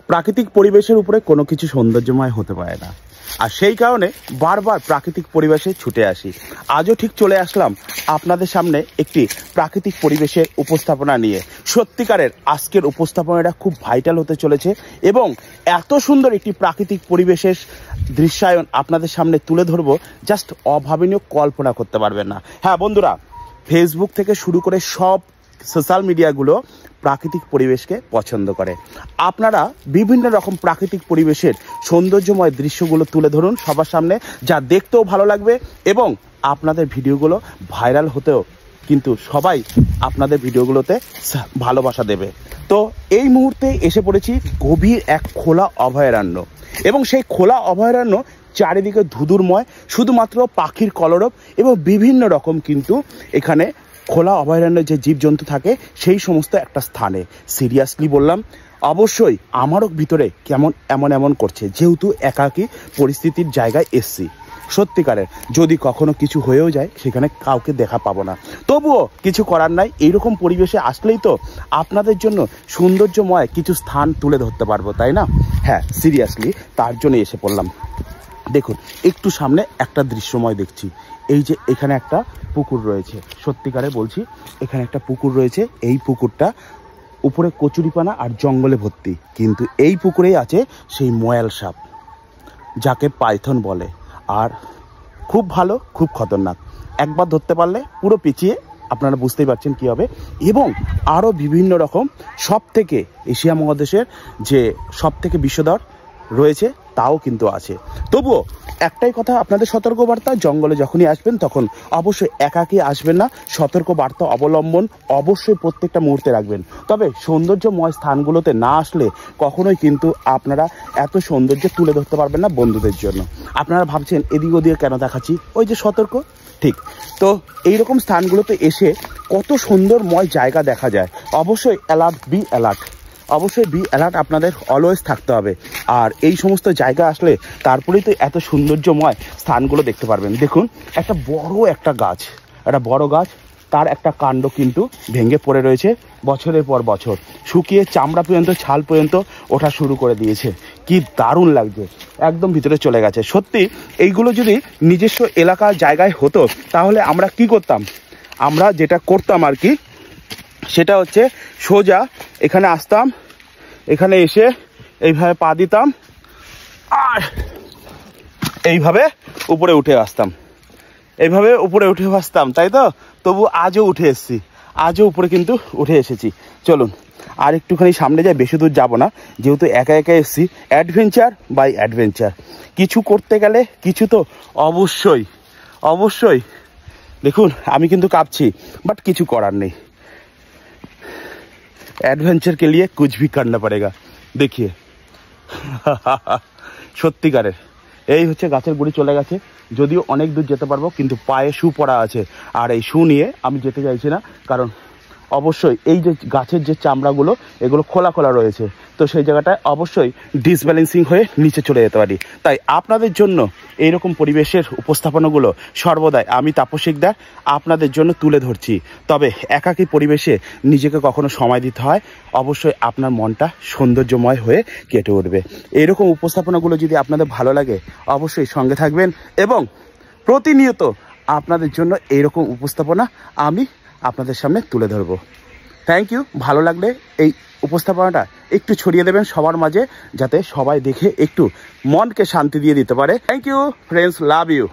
প্রাকৃতিক পরিবেশের উপরে কোনো কিছু সৌন্দর্যময় হতে পারে না, আর সেই কারণে বারবার প্রাকৃতিক পরিবেশে ছুটে আসি। আজও ঠিক চলে আসলাম আপনাদের সামনে একটি প্রাকৃতিক পরিবেশের উপস্থাপনা নিয়ে। সত্যিকারের আজকের উপস্থাপনাটা খুব ভাইটাল হতে চলেছে এবং এত সুন্দর একটি প্রাকৃতিক পরিবেশের দৃশ্যায়ন আপনাদের সামনে তুলে ধরবো, জাস্ট অভাবনীয়, কল্পনা করতে পারবেন না। হ্যাঁ বন্ধুরা, ফেসবুক থেকে শুরু করে সব সোশ্যাল মিডিয়াগুলো প্রাকৃতিক পরিবেশকে পছন্দ করে। আপনারা বিভিন্ন রকম প্রাকৃতিক পরিবেশের সৌন্দর্যময় দৃশ্যগুলো তুলে ধরুন সবার সামনে, যা দেখতেও ভালো লাগবে এবং আপনাদের ভিডিওগুলো ভাইরাল হতেও কিন্তু সবাই আপনাদের ভিডিওগুলোতে ভালোবাসা দেবে। তো এই মুহূর্তে এসে পড়েছি গভীর এক খোলা অভয়ারণ্য, এবং সেই খোলা অভয়ারণ্য চারিদিকে ধুধুরময়, শুধুমাত্র পাখির কলরব এবং বিভিন্ন রকম কিন্তু এখানে খোলা অভয়ারণ্যে যে জীবজন্তু থাকে সেই সমস্ত একটা স্থানে। সিরিয়াসলি বললাম, অবশ্যই আমারও ভিতরে কেমন এমন করছে, যেহেতু একাকী পরিস্থিতির জায়গায় এসছি। সত্যিকারের যদি কখনো কিছু হয়েও যায় সেখানে কাউকে দেখা পাবো না, তবুও কিছু করার নাই। এইরকম পরিবেশে আসলেই তো আপনাদের জন্য সৌন্দর্যময় কিছু স্থান তুলে ধরতে পারবো, তাই না? হ্যাঁ, সিরিয়াসলি তার জন্য এসে পড়লাম। দেখুন, একটু সামনে একটা দৃশ্যময় দেখছি। এই যে এখানে একটা পুকুর রয়েছে, সত্যিকারে বলছি এখানে একটা পুকুর রয়েছে। এই পুকুরটা উপরে কচুরিপানা আর জঙ্গলে ভর্তি, কিন্তু এই পুকুরেই আছে সেই ময়াল সাপ, যাকে পাইথন বলে। আর খুব ভালো, খুব খতরনাক। একবার ধরতে পারলে পুরো পিছিয়ে আপনারা বুঝতেই পারছেন কী হবে। এবং আরও বিভিন্ন রকম সব থেকে এশিয়া মহাদেশের যে সব থেকে বিষধর রয়েছে তাও কিন্তু আছে। তবুও একটাই কথা আপনাদের সতর্কবার্তা, জঙ্গলে যখনই আসবেন তখন অবশ্যই একাকী আসবেন না, সতর্কবার্তা অবলম্বন অবশ্যই প্রত্যেকটা মুহূর্তে রাখবেন। তবে সৌন্দর্যময় স্থানগুলোতে না আসলে কখনোই কিন্তু আপনারা এত সৌন্দর্য তুলে ধরতে পারবেন না বন্ধুদের জন্য। আপনারা ভাবছেন এদিক ওদিকে কেন দেখাচ্ছি, ওই যে সতর্ক, ঠিক। তো এইরকম স্থানগুলোতে এসে কত সুন্দরময় জায়গা দেখা যায়। অবশ্যই অ্যালার্ট, বি অ্যালার্ট, অবশ্যই বি অ্যালার্ট আপনাদের অলওয়েজ থাকতে হবে। আর এই সমস্ত জায়গা আসলে তারপরেই তো এত সৌন্দর্যময় স্থানগুলো দেখতে পারবেন। দেখুন, একটা বড় গাছ, তার একটা কাণ্ড কিন্তু ভেঙে পড়ে রয়েছে বছরের পর বছর, শুকিয়ে চামড়া পর্যন্ত, ছাল পর্যন্ত ওঠা শুরু করে দিয়েছে। কি দারুণ লাগছে, একদম ভিতরে চলে গেছে। সত্যি এইগুলো যদি নিজস্ব এলাকার জায়গায় হতো তাহলে আমরা কি করতাম, আমরা যেটা করতাম আর কি, সেটা হচ্ছে সোজা এখানে আসতাম, এখানে এসে এইভাবে পা দিতাম আর এইভাবে উপরে উঠে আসতাম, তাই তো? তবু আজও উঠে এসেছি, আজও উপরে কিন্তু উঠে এসেছি। চলুন আর একটুখানি সামনে যাই, বেশি দূর যাবো না, যেহেতু একা এসেছি। অ্যাডভেঞ্চার বাই অ্যাডভেঞ্চার, কিছু করতে গেলে কিছু তো অবশ্যই দেখুন আমি কিন্তু কাঁপছি, বাট কিছু করার নেই। एडवेंचर के लिए कुछ भी करना पड़ेगा। देखिए সত্যিকারের এই হচ্ছে গাছের গুড়ি চলে গেছে, যদিও অনেক দূর যেতে পারবো, কিন্তু পায়ে শু পরা আছে। আর এই শু নিয়ে আমি যেতে চাইছি না, কারণ অবশ্যই এই যে গাছের যে চামড়াগুলো এগুলো খোলা রয়েছে, তো সেই জায়গাটায় অবশ্যই ডিসব্যালেন্সিং হয়ে নিচে চলে যেতে পারি। তাই আপনাদের জন্য এইরকম পরিবেশের উপস্থাপনাগুলো সর্বদাই আমি তাপস শিকদার আপনাদের জন্য তুলে ধরছি। তবে একাকী পরিবেশে নিজেকে কখনো সময় দিতে হয়, অবশ্যই আপনার মনটা সৌন্দর্যময় হয়ে কেটে উঠবে। এইরকম উপস্থাপনাগুলো যদি আপনাদের ভালো লাগে অবশ্যই সঙ্গে থাকবেন, এবং প্রতিনিয়ত আপনাদের জন্য এইরকম উপস্থাপনা আমি আপনাদের সামনে তুলে ধরবো। Thank you. ভালো লাগলে এই উপস্থাপনাটা একটু ছড়িয়ে দেবেন সবার মাঝে, যাতে সবাই দেখে একটু মনকে শান্তি দিয়ে দিতে পারে। Thank you friends, love you.